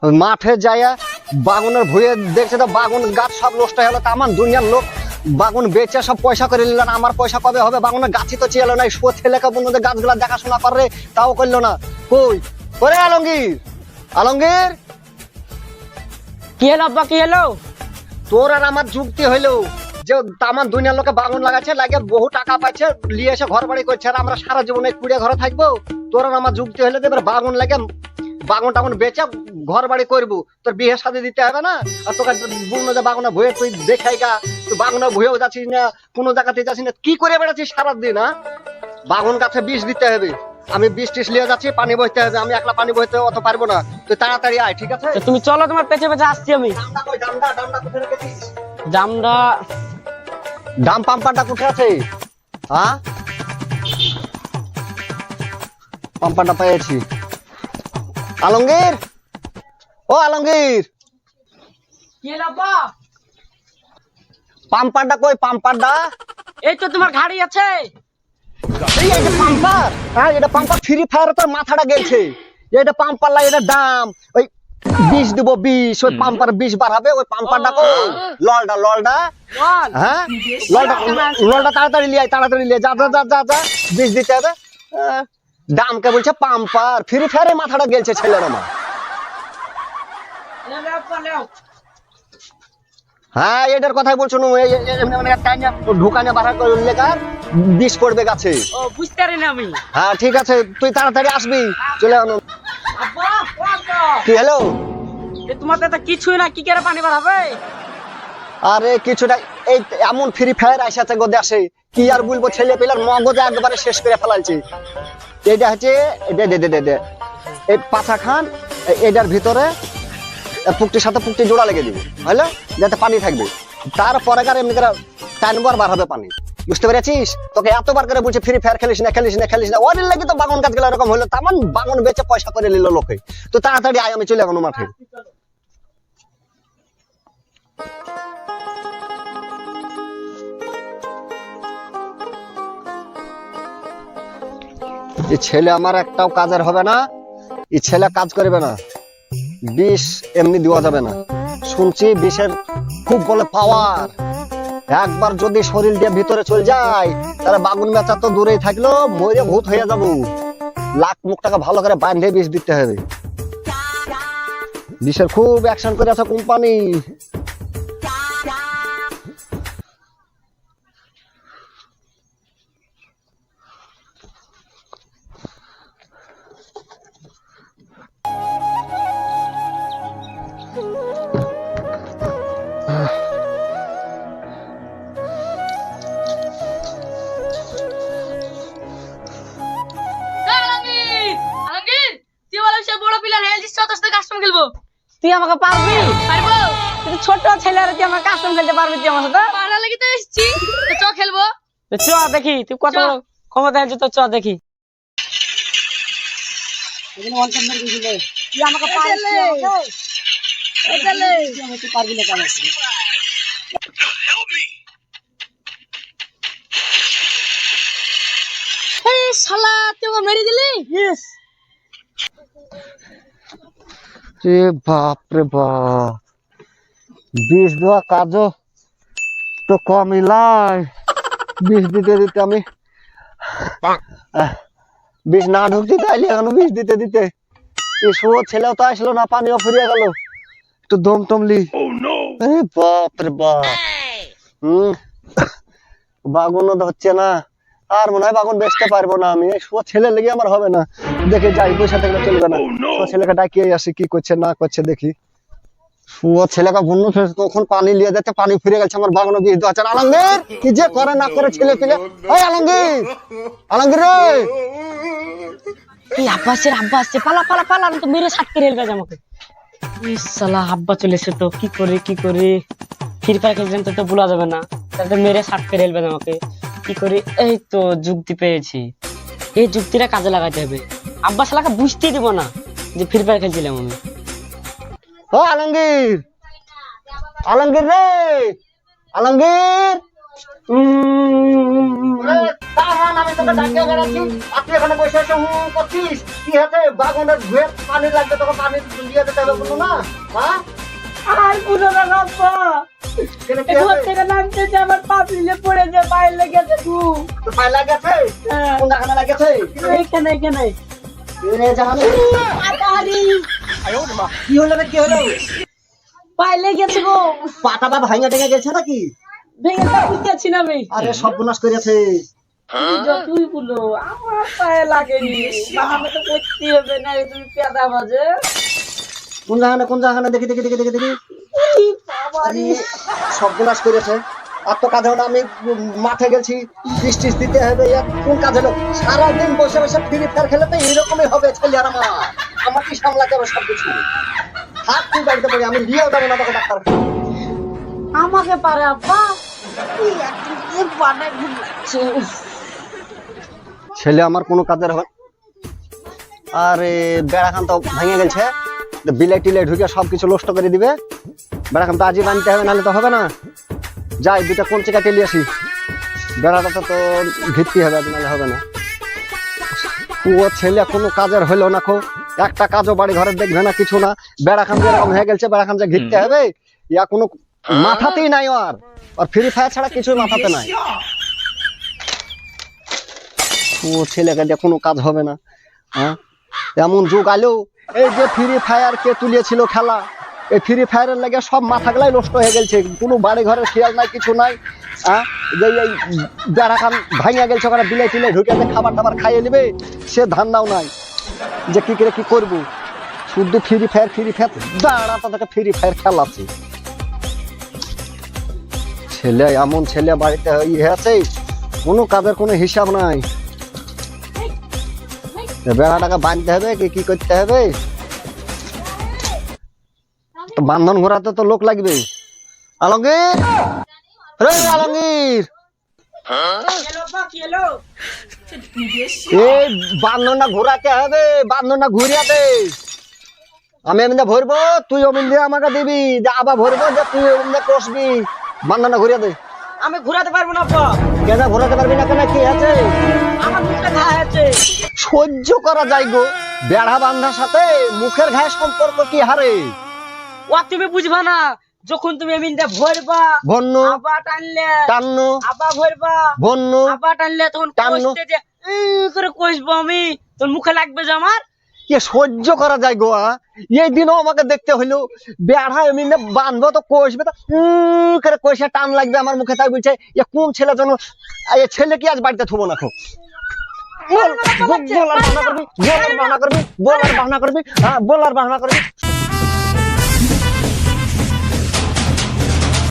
মাঠে যাইয়া বাগুনের ভুঁয়ে দেখছে তো বাগুন গাছ সব নষ্ট হয়ে গেলো। আমার দুনিয়ার লোক বাগুন বেচে সব পয়সা করে নিল না। আমার পয়সা কবে হবে? বাগুনের গাছই তো চেলো না। ছেলেকে বন্ধুদের গাছগুলা দেখাশোনা করে তাও করলো না। কই করে আলমগীর, আলমগীর কি হলো আব্বা, কি হলো? তোর আর আমার যুক্তি হইলো যে আমার দুনিয়ার লোকে বাগুন লাগাচ্ছে, লাগে বহু টাকা পাচ্ছে, নিয়ে এসে ঘর বাড়ি করছে, আর আমরা সারা জীবনে কুড়ে ঘরে থাকবো। তোর আর আমার যুক্তি হইলো যে এবার বাগুন লাগে বাগুন টাগুন বেচে ঘর বাড়ি করবো, তোর বিয়ে শাদী দিতে হবে না। আর তোকে বললো যে বাগুনা ভুয়ে তুই দেখাই গা, তুই বাগুনা ভুয়েও যাচ্ছিস না, কোনো জায়গাতে যাচ্ছিস না, কি করে বেড়াচ্ছিস সারাদিন? হ্যাঁ, বাগুন গাছে বিষ দিতে হবে, আমি বিষ টিস নিয়ে যাচ্ছি, পানি বইতে হবে, আমি একলা পানি বইতে অত পারবো না, তুই তাড়াতাড়ি আয়, ঠিক আছে? তো তুমি চলো, তোমার পেছনে পেছনে আসছি আমি। ডামটা কই? ডামটা কোথায় রেখেছিস? জামটা ডাম পাম্পারটা কোথায় আছে? হ্যাঁ, পাম্পারটা পেয়েছি। আলমগীর, ও আলমগীর, কি হলো আব্বা? পাম্পারটা কই? পাম্পারটা এই তো তোমার গাড়ি আছে। এই যে পাম্পার, হ্যাঁ এটা পাম্পার। ফ্রি ফায়ার তোর মাথাটা গেছে। এটা পাম্পার লাগে, এটা দাম ওই 20 দিব, 20 ওই পাম্পার 20 বাড়াবে। ওই পাম্পারটা কই? ললটা ললটা, বল। হ্যাঁ ললটা ললটা তাড়াতাড়ি লিয়ে আয়, তাড়াতাড়ি লিয়ে যা যা যা যা যা, 20 দিতে হবে। দামকে বলছে পাম্পার, ফ্রি ফায়ারে মাথাটা গেছে ছেলের আমার। হ্যাঁ এটার কথাই বলছো না, ঢুকানে বাড়া করলে কার 20 পড়বে গাছে। ও বুঝতে পারি না আমি। হ্যাঁ ঠিক আছে, তুই তাড়াতাড়ি আসবি, চলে আনো। আব্বা, ও আব্বা, কি হলো? এ তোমার তো এটা কিছুই না, কি করে পানি বার হবে? আরে কিছুটা এই এমন ফ্রি ফায়ার আইসাছে গো দেশে, কি আর বলবো, ছেলে পেলার মগজে একবারে শেষ করে ফেলাইছে। এইটা হচ্ছে দে দে দে দে এই পাছা খান, এটার ভিতরে পুকটির সাথে পুকটি জোড়া লেগে দিবি, বুঝলে, যাতে পানি থাকবে। তারপরে কার এমনি করে টাইমবার বার হবে পানি, বুঝতে পেরেছিস? তোকে এতবার করে বলছে ফ্রি ফায়ার খেলিস না, খেলিস না, খেলিস না, ওর লাগি তো বাগান গাছগুলো এরকম হলো। তেমন বাগান বেচে পয়সা করে নিল লোকে। তো তাড়াতাড়ি আয়, আমি চলে গেলাম মাঠে। এই ছেলে আমার একটাও কাজের হবে না, এই ছেলে কাজ করবে না, বিষ এমনি দেওয়া যাবে না। শুনছি বিষের খুব বলে পাওয়ার, একবার যদি শরীর দিয়ে ভিতরে চলে যায় তাহলে বাগুন বেচা তো দূরেই থাকলো, মরে ভূত হয়ে যাবো। লাখ মুখ টাকা ভালো করে বাঁধে বিষ দিতে হবে। বিষের খুব অ্যাকশন করে আছে কোম্পানি। তুই আমাকে পারবি? পারবো। তুই ছোট ছেলে, আর তুই আমার কাস্টম খেলতে পারবি? তুই আমার সাথে পাড়া লাগি তো এসেছি, তো চ খেলবো। তো চ দেখি তুই কত চ। ক্ষমতা আছে, তো চ দেখি। তুই আমাকে পারবি? তুই পারবি না কেন? এই শালা, তুই আমাকে মেরে দিলি। ইয়েস। রে বাপ রে বাপ, বিষ দেওয়া কাজও তো কমই লাই। বিষ দিতে দিতে আমি বিষ না ঢুকতে চাইলে এখন বিষ দিতে দিতে এই শুয়ো ছেলেও তো আসলো না, পানিও ফুরিয়ে গেল। একটু দম টমলি। বাপ রে বাপ, বাগুনও ধরছে না, আর মনে হয় বাগুন বেচতে পারবো না আমি। এই শুয়ো ছেলে লেগে আমার হবে না, দেখে যাই, পয়সা থাকলে চলবে না। শুয়ো ছেলেকে ডাকিয়ে আসি, কি করছে না করছে দেখি। শুয়ো ছেলেকে বন্য ফেলছে, তখন পানি লিয়ে যাচ্ছে, পানি ফিরে গেছে, আমার বাগানো বিষ দেওয়া। আলমগীর কি যে করে না করে ছেলে পেলে। ওই আলমগীর, আলমগীর রে, এই আব্বা আসছে, আব্বা আসছে, পালা পালা পালা, আমি তো মেরে সাত করে এলবে আমাকে। এই শালা আব্বা চলেছে, তো কি করে কি করে? ফ্রি ফায়ার খেলছিলাম তো বলা যাবে না, তাহলে তো মেরে সাত করে এলবে আমাকে। কি করি? এই তো যুক্তি পেয়েছি, এই যুক্তিটা কাজে লাগাতে হবে। আব্বা শালাকে বুঝতেই দিব না যে ফ্রি ফায়ার খেলছিলাম আমি। ও আলমগীর, আলমগীর রে, আলমগীর, তামান আমি তোকে ডাকিয়ে বেড়াচ্ছি আর তুই এখানে বসে বসে করছিস কি হয়েছে বাগানের ধুয়ে পানি লাগবে তোকে পানি দিয়ে দিতে হবে বললো না হ্যাঁ আর পুরো না আব্বা কেন কি ঘর হয়েছে? থেকে নামতে যে আমার পা পিলে পড়ে যে পায়ে লেগেছে খুব তোর পায়ে লাগেছে হ্যাঁ। কোন জায়গায় লাগেছে এখানে এখানে এরে জানি আরে কি হলো রে কি হলো পায়ে লেগেছে গো পাটা বা ভাঙা টেঙে গেছে নাকি ভেঙে তো বুঝতেছি না আমি আরে সর্বনাশ করেছে যতই বলো আমার পায়ে লাগেনি বাহানা তো করতে হবে না তুমি পেদা বাজে কোন জায়গায় দেখি দেখি দেখি দেখি দেখি এই বাবা আরে রে সর্বনাশ করেছে আর তো কাজে হলো আমি মাঠে গেছি বৃষ্টি দিতে হবে এ কোন কাজ হলো সারাদিন বসে বসে ফ্রি ফায়ার খেলে তো এইরকমই হবে ছেলে আর আমার কি সামলাতে হবে সব কিছু হাত তুই বাড়িতে পড়ি আমি নিয়েও যাবো না তোকে ডাক্তার আমাকে পারে আব্বা এই একদিন বানায় ঘুম লাগছে ছেলে আমার কোনো কাজের হবে আরে বেড়াখান তো ভেঙে গেছে বিলাই টিলে ঢুকে সবকিছু নষ্ট করে দিবে বেড়াখান তো আজই বানতে হবে নাহলে তো হবে না যাই দুটা কোন চেকা টেলি আসি বেড়াটা তো ঘিরতে হবে নাহলে হবে না ও ছেলে কোনো কাজের হইলো না খো একটা কাজও বাড়ি ঘরে দেখবে না কিছু না বেড়াখান যেরকম হয়ে গেছে বেড়াখান যে ঘিরতে হবে ইয়া কোনো মাথাতেই নাই আর ফ্রি ফায়ার ছাড়া কিছুই মাথাতে নাই ও ছেলেকে দিয়ে কোনো কাজ হবে না হ্যাঁ এমন যুগ আলো এই যে ফ্রি ফায়ার কে তুলিয়েছিল খেলা এই ফ্রি ফায়ারের লাগে সব মাথাগুলাই নষ্ট হয়ে গেছে কোনো বাড়ি ঘরের খেয়াল নাই কিছু নাই হ্যাঁ যে এই বেড়াখান ভাঙিয়া গেছে ওখানে বিলাই টিলাই ঢুকে যে খাবার টাবার খাইয়ে নেবে সে ধান্দাও নাই যে কি করে কি করবো শুধু ফ্রি ফায়ার দাঁড়াতে থেকে ফ্রি ফায়ার খেলাচ্ছে ছেলে এমন ছেলে বাড়িতে ইয়ে আছে কোনো কাজের কোনো হিসাব নাই বেড়াটাকে বাঁধতে হবে কি করতে হবে বান্ধন ঘোরাতে তো লোক লাগবে আলমগীর রে আলমগীর এই বান্ধনটা ঘোরাতে হবে বান্ধনটা ঘুরিয়ে দে আমি এমনি ভরবো তুই অমিন আমাকে দিবি যে আবার ভরবো যে তুই অমিন কষবি বান্ধনটা ঘুরিয়ে দে আমি ঘোরাতে পারবো না আব্বা কেন ঘোরাতে পারবি না কেন কি আছে আমার মুখটা ঘা আছে সহ্য করা যায় গো বেড়া বান্ধার সাথে মুখের ঘায়ে সম্পর্ক কি হারে ও তুমি বুঝবা না যখন তুমি এমিনটা ভরবা বন্য আবার টানলে টান্ন আবার ভরবা বন্য আবার টানলে তখন টানো। কষতে যে করে কষবো আমি তোর মুখে লাগবে যে আমার এ সহ্য করা যায় গোয়া এই দিনও আমাকে দেখতে হইলো বেড়া এমনি বাঁধবো তো কষবে তো করে কষে টান লাগবে আমার মুখে তাই বলছে এ কোন ছেলে জন্য এ ছেলে কি আজ বাড়িতে থুবো না খো বলার বাহানা করবি হ্যাঁ বলার বাহানা করবি